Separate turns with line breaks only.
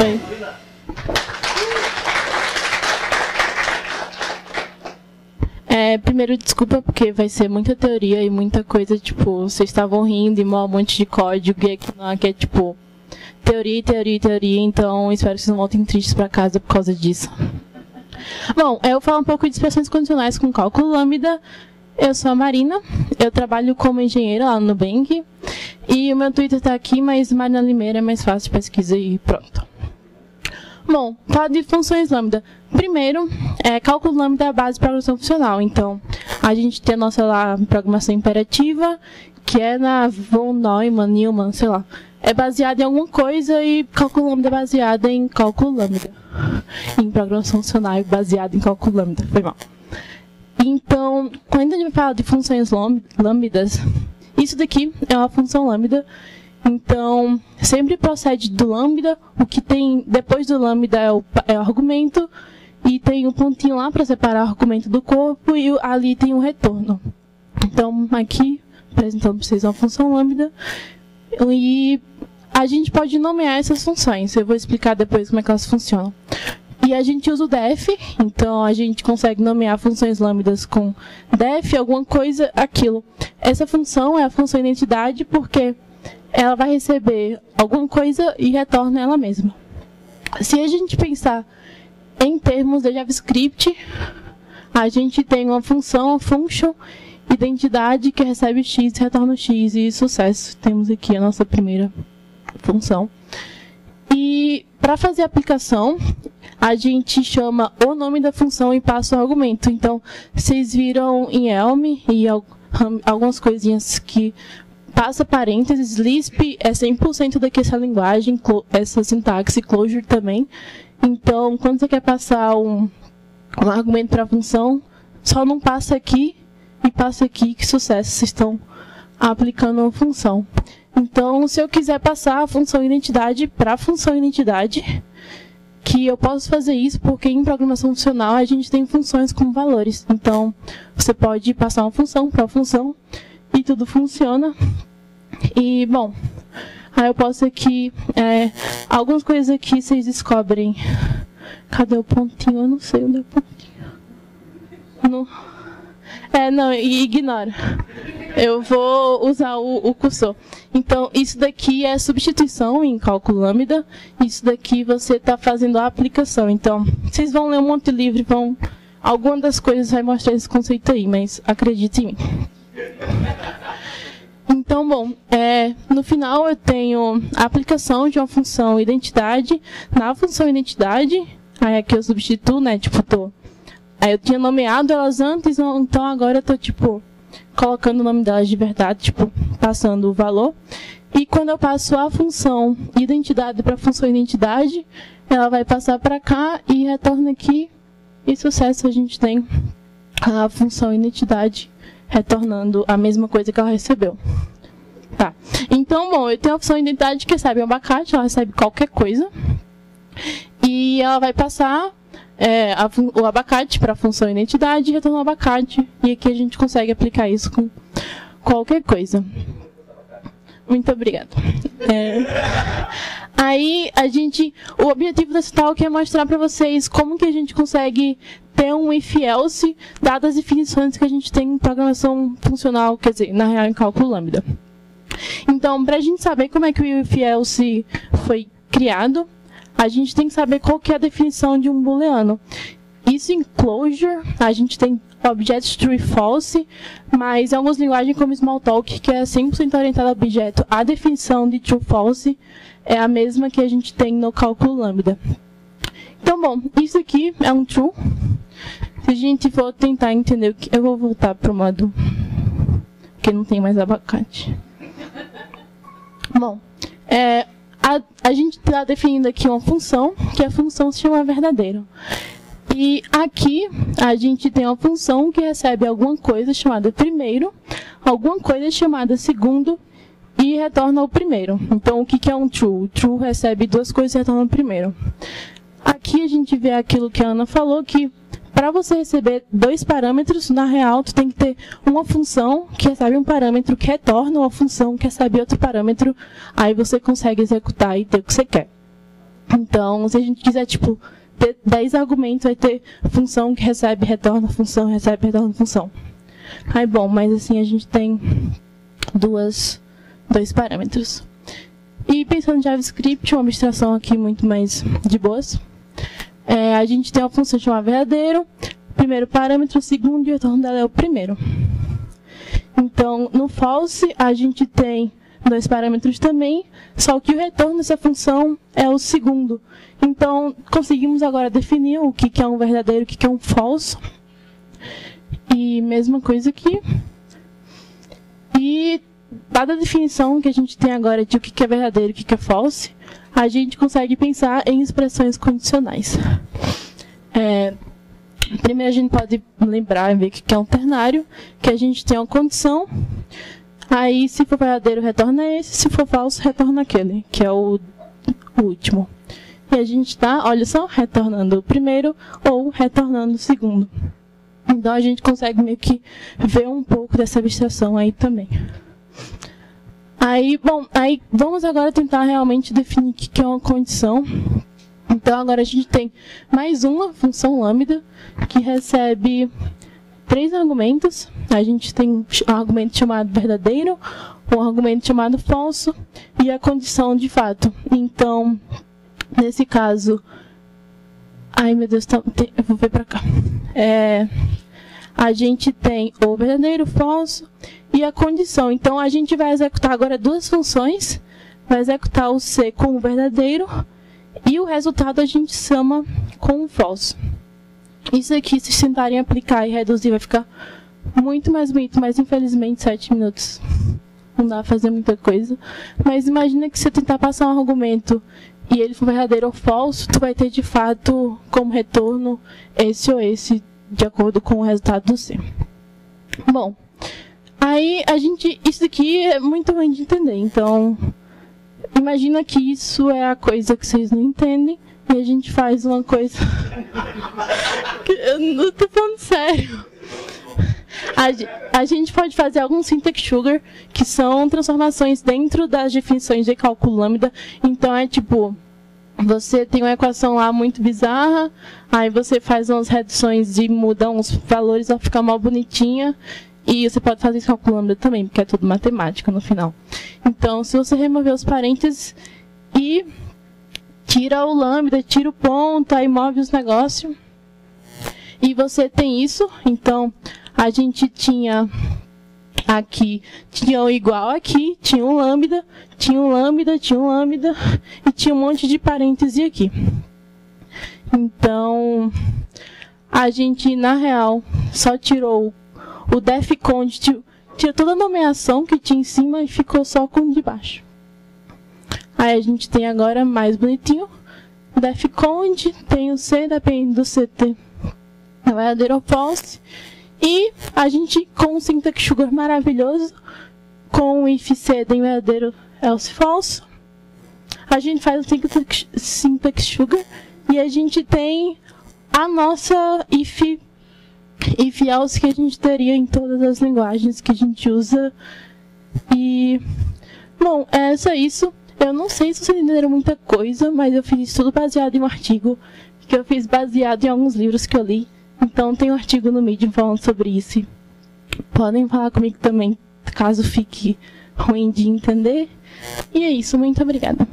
Oi. Primeiro, desculpa, porque vai ser muita teoria e muita coisa, tipo, vocês estavam rindo e um monte de código, e aqui é, tipo, teoria, teoria, teoria, então espero que vocês não voltem tristes para casa por causa disso. Bom, eu vou falar um pouco de expressões condicionais com cálculo lambda. Eu sou a Marina, eu trabalho como engenheira lá no Nubank, e o meu Twitter está aqui, mas Marina Limeira é mais fácil de pesquisa e pronto. Bom, falar de funções lambda. Primeiro, cálculo lambda é a base de programação funcional. Então, a gente tem a nossa lá, programação imperativa, que é na von Neumann, sei lá. É baseada em alguma coisa e cálculo lambda é baseada em cálculo lambda. Em programação funcional é baseada em cálculo lambda. Foi mal. Então, quando a gente fala de funções lambdas, isso daqui é uma função lambda. Então, sempre procede do lambda, o que tem depois do lambda é o argumento, e tem um pontinho lá para separar o argumento do corpo, e ali tem um retorno. Então, aqui, apresentando para vocês uma função lambda, e a gente pode nomear essas funções. Eu vou explicar depois como é que elas funcionam. E a gente usa o def, então a gente consegue nomear funções lambdas com def, alguma coisa, aquilo. Essa função é a função identidade porque ela vai receber alguma coisa e retorna ela mesma. Se a gente pensar em termos de JavaScript, a gente tem uma função, function, identidade, que recebe x, retorna x, e sucesso. Temos aqui a nossa primeira função. E para fazer a aplicação, a gente chama o nome da função e passa o argumento. Então, vocês viram em Elm e algumas coisinhas que passa parênteses. Lisp é 100% daqui essa linguagem, essa sintaxe, Clojure também. Então, quando você quer passar um argumento para a função, só não passa aqui e passa aqui, que sucesso, vocês estão aplicando uma função. Então, se eu quiser passar a função identidade para a função identidade, que eu posso fazer isso porque em programação funcional a gente tem funções com valores. Então, você pode passar uma função para a função e tudo funciona. E, bom, aí eu posso aqui, algumas coisas aqui vocês descobrem. Cadê o pontinho? Eu não sei onde é o pontinho. Não, ignora. Eu vou usar o cursor. Então, isso daqui é substituição em cálculo lambda. Isso daqui você está fazendo a aplicação. Então, vocês vão ler um monte de livro, alguma das coisas vai mostrar esse conceito aí, mas acredite em mim. Então, bom, no final eu tenho a aplicação de uma função identidade. Na função identidade, aí aqui eu substituo, né, eu tinha nomeado elas antes, então agora eu estou, colocando o nome delas de verdade, passando o valor. E quando eu passo a função identidade para a função identidade, ela vai passar para cá e retorna aqui. E sucesso, a gente tem a função identidade retornando a mesma coisa que ela recebeu. Tá. Então, bom, eu tenho a função identidade que recebe um abacate, ela recebe qualquer coisa. E ela vai passar o abacate para a função identidade e retorna o abacate. E aqui a gente consegue aplicar isso com qualquer coisa. Muito obrigada. Aí, o objetivo desse talk é mostrar para vocês como que a gente consegue ter um if-else, dadas as definições que a gente tem em programação funcional, quer dizer, na real, em cálculo lambda. Então, para a gente saber como é que o if-else foi criado, a gente tem que saber qual que é a definição de um booleano. Isso em Clojure, a gente tem object true e false, mas em algumas linguagens como Smalltalk, que é 100% orientado a objeto, a definição de true false é a mesma que a gente tem no cálculo lambda. Então, bom, isso aqui é um true. Se a gente for tentar entender o que... Eu vou voltar para o modo que não tem mais abacate. Bom, a gente está definindo aqui uma função, que a função se chama verdadeiro. E aqui a gente tem uma função que recebe alguma coisa chamada primeiro, alguma coisa chamada segundo e retorna o primeiro. Então, o que é um true? O true recebe duas coisas e retorna o primeiro. Aqui a gente vê aquilo que a Ana falou, que para você receber dois parâmetros, na real, tu tem que ter uma função que recebe um parâmetro que retorna, uma função que recebe outro parâmetro, aí você consegue executar e ter o que você quer. Então, se a gente quiser, tipo, ter 10 argumentos, vai ter função que recebe, retorna, função, recebe, retorna, função. Aí, bom, mas assim, a gente tem dois parâmetros. E pensando em JavaScript, uma abstração aqui muito mais de boas, a gente tem uma função chamada verdadeiro, primeiro parâmetro, o segundo, e o retorno dela é o primeiro. Então, no false, a gente tem 2 parâmetros também, só que o retorno dessa função é o segundo. Então, conseguimos agora definir o que é um verdadeiro e o que é um falso. E mesma coisa aqui. E, dada a definição que a gente tem agora de o que é verdadeiro e o que é false, a gente consegue pensar em expressões condicionais. Primeiro a gente pode lembrar e ver o que é um ternário, que a gente tem uma condição, aí se for verdadeiro retorna esse, se for falso retorna aquele, que é o último. E a gente está, olha só, retornando o primeiro ou retornando o segundo. Então a gente consegue meio que ver um pouco dessa abstração aí também. Aí vamos agora tentar realmente definir o que é uma condição. Então agora a gente tem mais uma função lambda que recebe 3 argumentos. A gente tem um argumento chamado verdadeiro, um argumento chamado falso e a condição de fato. Então, nesse caso, ai meu Deus, eu vou ver para cá. A gente tem o verdadeiro, o falso e a condição. Então a gente vai executar agora 2 funções. Vai executar o C com o verdadeiro e o resultado a gente soma com o falso. Isso aqui, se tentarem aplicar e reduzir, vai ficar muito mais bonito, mas infelizmente 7 minutos não dá pra fazer muita coisa. Mas imagina que você tentar passar um argumento e ele for verdadeiro ou falso, tu vai ter de fato como retorno esse ou esse, de acordo com o resultado do C. Bom, aí isso aqui é muito ruim de entender, então imagina que isso é a coisa que vocês não entendem e a gente faz uma coisa eu não tô falando sério. A gente pode fazer alguns syntax sugar, que são transformações dentro das definições de cálculo lambda. Então é tipo, você tem uma equação lá muito bizarra, aí você faz umas reduções e muda uns valores para ficar mal bonitinha. E você pode fazer isso com cálculo lambda também, porque é tudo matemática no final. Então, se você remover os parênteses e tira o lambda, tira o ponto, aí move os negócios, e você tem isso. Então, a gente tinha aqui, tinha um igual aqui, tinha um lambda, tinha um lambda, tinha um lambda, e tinha um monte de parêntese aqui. Então, a gente, na real, só tirou o defcond, tirou toda a nomeação que tinha em cima e ficou só com o de baixo. Aí a gente tem agora mais bonitinho, defcond, tem o C, depende do CT, é verdadeiro ou false. E a gente, com o syntax sugar maravilhoso, com o if C tem verdadeiro, else falso, a gente faz o syntax sugar e a gente tem a nossa if else que a gente teria em todas as linguagens que a gente usa. E, bom, é só isso. Eu não sei se vocês entenderam muita coisa, mas eu fiz tudo baseado em um artigo que eu fiz baseado em alguns livros que eu li. Então tem um artigo no Medium falando sobre isso. Podem falar comigo também, caso fique ruim de entender. E é isso, muito obrigada.